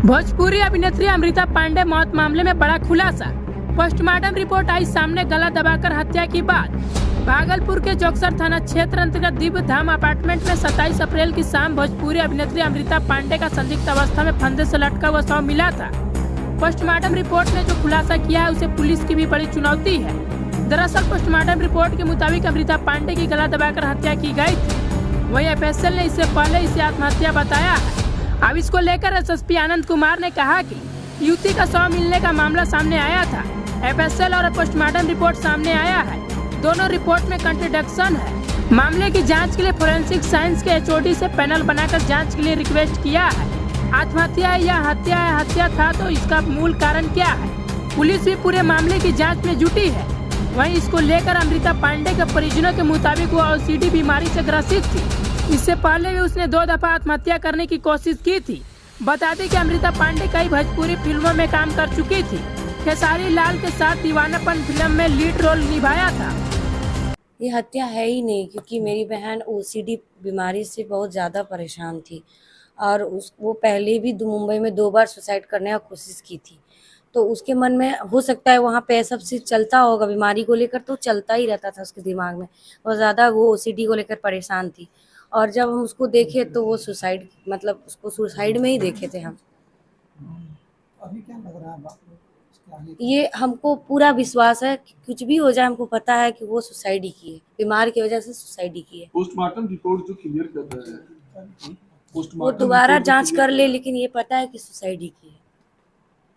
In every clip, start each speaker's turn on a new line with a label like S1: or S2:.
S1: भोजपुरी अभिनेत्री अमृता पांडे मौत मामले में बड़ा खुलासा। पोस्टमार्टम रिपोर्ट आई सामने, गला दबाकर हत्या की बात। भागलपुर के जोगसर थाना क्षेत्र अंतर्गत दिव्य धाम अपार्टमेंट में 27 अप्रैल की शाम भोजपुरी अभिनेत्री अमृता पांडे का संदिग्ध अवस्था में फंदे से लटका हुआ शव मिला था। पोस्टमार्टम रिपोर्ट ने जो खुलासा किया है उसे पुलिस की भी बड़ी चुनौती है। दरअसल पोस्टमार्टम रिपोर्ट के मुताबिक अमृता पांडे की गला दबाकर हत्या की गई थी। वहीं एफएसएल ने इससे पहले इसे आत्महत्या बताया है। अब इसको लेकर एसएसपी आनंद कुमार ने कहा कि युवती का शव मिलने का मामला सामने आया था। एफएसएल और पोस्टमार्टम रिपोर्ट सामने आया है, दोनों रिपोर्ट में कंट्रडिक्शन है। मामले की जांच के लिए फोरेंसिक साइंस के एचओडी से पैनल बनाकर जांच के लिए रिक्वेस्ट किया है। आत्महत्या है या हत्या है, हत्या था तो इसका मूल कारण क्या है? पुलिस भी पूरे मामले की जाँच में जुटी है। वहीं इसको लेकर अमृता पांडे के परिजनों के मुताबिक वो ओसीडी बीमारी से ग्रसित थी। इससे पहले भी उसने 2 दफा आत्महत्या करने की कोशिश की थी। बता दें कि अमृता पांडे कई भोजपुरी फिल्मों में काम कर चुकी थी। खेसारी लाल के साथ दीवानापन फिल्म में लीड रोल निभाया था।
S2: ये हत्या है ही नहीं, क्योंकि मेरी बहन ओसीडी बीमारी से बहुत ज़्यादा परेशान थी और वो पहले भी मुंबई में 2 बार सुसाइड करने की कोशिश की थी। तो उसके मन में हो सकता है वहाँ पे सब चीज़ चलता होगा, बीमारी को लेकर तो चलता ही रहता था उसके दिमाग में। बहुत ज़्यादा वो ओसीडी को लेकर परेशान थी और जब हम उसको देखे तो वो सुसाइड, मतलब उसको सुसाइड में ही देखे थे हम।
S3: अभी क्या लग रहा है इसके आगे?
S2: ये हमको पूरा विश्वास है कि कुछ भी हो जाए, हमको पता है कि वो सुसाइड ही की है, बीमार की वजह से सुसाइड ही की है।
S4: पोस्टमार्टम रिपोर्ट जो क्लियर कर रहा है,
S2: वो दोबारा जांच कर ले, लेकिन ये पता है कि सुसाइड ही की है।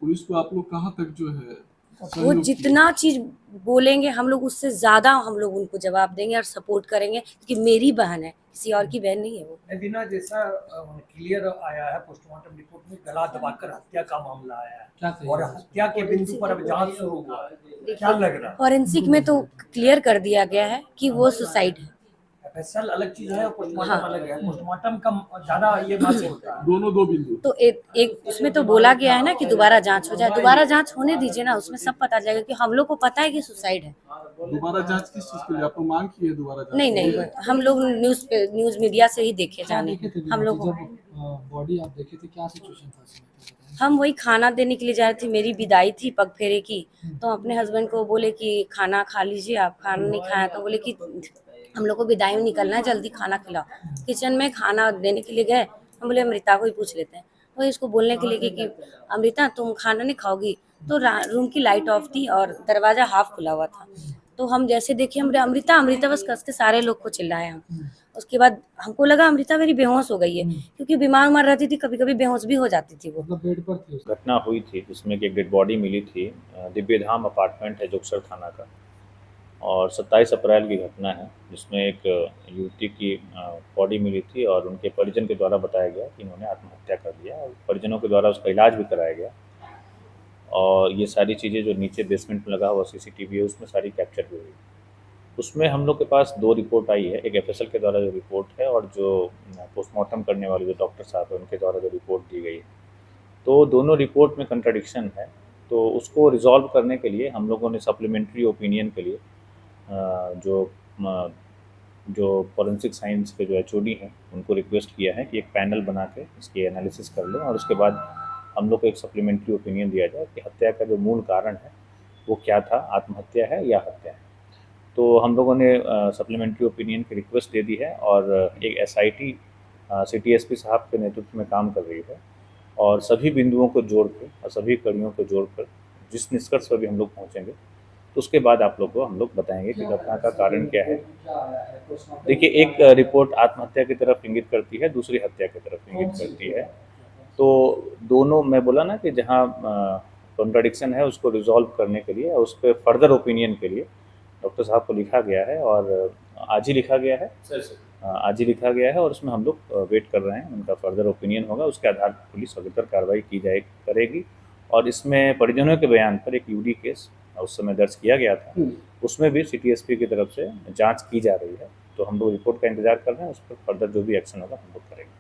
S4: पुलिस को आप लोग कहाँ तक जो है
S2: वो जितना चीज बोलेंगे हम लोग उससे ज्यादा हम लोग उनको जवाब देंगे और सपोर्ट करेंगे, क्योंकि मेरी बहन है, किसी और की बहन नहीं है वो।
S3: दीना, जैसा क्लियर आया है पोस्टमार्टम रिपोर्ट में, गला दबाकर हत्या का मामला आया है और हत्या के बिंदु पर अब जांच शुरू हुआ है। क्या लग रहा है?
S2: फॉरेंसिक में तो क्लियर कर दिया गया है कि वो सुसाइड है।
S3: एफएसएल अलग चीज है और पोस्टमार्टम अलग है। पोस्टमार्टम का ज्यादा ये बात होता है,
S4: दोनों 2 बिंदु।
S2: तो एक उसमें तो बोला गया है ना कि दोबारा जांच हो जाए। दोबारा जांच होने दीजिए ना, उसमें सब पता चलेगा कि हम लोग को पता है कि सुसाइड है।
S4: दोबारा जांच किस चीज के लिए आपको मांग की है? दोबारा जांच
S2: नहीं, हम लोग न्यूज मीडिया से ही देखे जाने। हम लोग
S5: बॉडी आप देखे थे, क्या सिचुएशन था?
S2: हम वही खाना देने के लिए जा रहे थे, मेरी विदाई थी पग फेरे की। तो अपने हस्बैंड को बोले कि खाना खा लीजिए, आप खाना नहीं खाया तो बोले कि हम लोग को विदाई में निकलना है, जल्दी खाना खिलाओ। किचन में खाना देने के लिए गए, हम बोले अमृता को ही पूछ लेते हैं। तो इसको बोलने के लिए कि अमृता तुम खाना नहीं खाओगी, तो रूम की लाइट ऑफ थी और दरवाजा हाफ खुला हुआ था। तो हम जैसे देखे अमृता अमृता बस कस के सारे लोग को चिल्लाए हम। उसके बाद हमको लगा अमृता मेरी बेहोश हो गई है, क्योंकि बीमार मर रहती थी, कभी कभी बेहोश भी हो जाती थी। वो
S5: बेड पर थी।
S6: घटना हुई थी जिसमें कि एक डेड बॉडी मिली थी। दिव्य धाम अपार्टमेंट है जोगसर थाना का, और 27 अप्रैल की घटना है जिसमें एक युवती की बॉडी मिली थी और उनके परिजन के द्वारा बताया गया कि इन्होंने आत्महत्या कर लिया और परिजनों के द्वारा उसका इलाज भी कराया गया। और ये सारी चीज़ें जो नीचे बेसमेंट में लगा हुआ सीसीटीवी है उसमें सारी कैप्चर भी हुई। उसमें हम लोग के पास 2 रिपोर्ट आई है, एक एफएसएल के द्वारा जो रिपोर्ट है और जो पोस्टमार्टम करने वाले जो डॉक्टर साहब है उनके द्वारा जो रिपोर्ट दी गई है। तो दोनों रिपोर्ट में कंट्राडिक्शन है, तो उसको रिजॉल्व करने के लिए हम लोगों ने सप्लीमेंट्री ओपिनियन के लिए जो फॉरेंसिक साइंस के जो एचओडी हैं उनको रिक्वेस्ट किया है कि एक पैनल बना के इसकी एनालिसिस कर लें और उसके बाद हम लोग को एक सप्लीमेंट्री ओपिनियन दिया जाए कि हत्या का जो मूल कारण है वो क्या था, आत्महत्या है या हत्या है। तो हम लोगों ने सप्लीमेंट्री ओपिनियन की रिक्वेस्ट दे दी है और एक एसआईटी सिटी एसपी साहब के नेतृत्व में काम कर रही है और सभी बिंदुओं को जोड़कर और सभी कड़ियों को जोड़कर जिस निष्कर्ष पर भी हम लोग पहुँचेंगे तो उसके बाद आप लोग को हम लोग बताएंगे कि घटना का कारण क्या है। देखिए, एक रिपोर्ट आत्महत्या की तरफ इंगित करती है, दूसरी हत्या की तरफ इंगित करती है। तो दोनों, मैं बोला ना कि जहाँ कॉन्ट्राडिक्शन है उसको रिजॉल्व करने के लिए, उस पर फर्दर ओपिनियन के लिए डॉक्टर साहब को लिखा गया है और आज ही लिखा गया है। आज ही लिखा गया है और उसमें हम लोग वेट कर रहे हैं, उनका फर्दर ओपिनियन होगा, उसके आधार पर पुलिस अग्रतर कार्रवाई की करेगी। और इसमें परिजनों के बयान पर एक यूडी केस उस समय दर्ज किया गया था, उसमें भी सिटी एसपी की तरफ से जांच की जा रही है। तो हम लोग रिपोर्ट का इंतजार कर रहे हैं, उस पर फर्दर जो भी एक्शन होगा हम लोग करेंगे।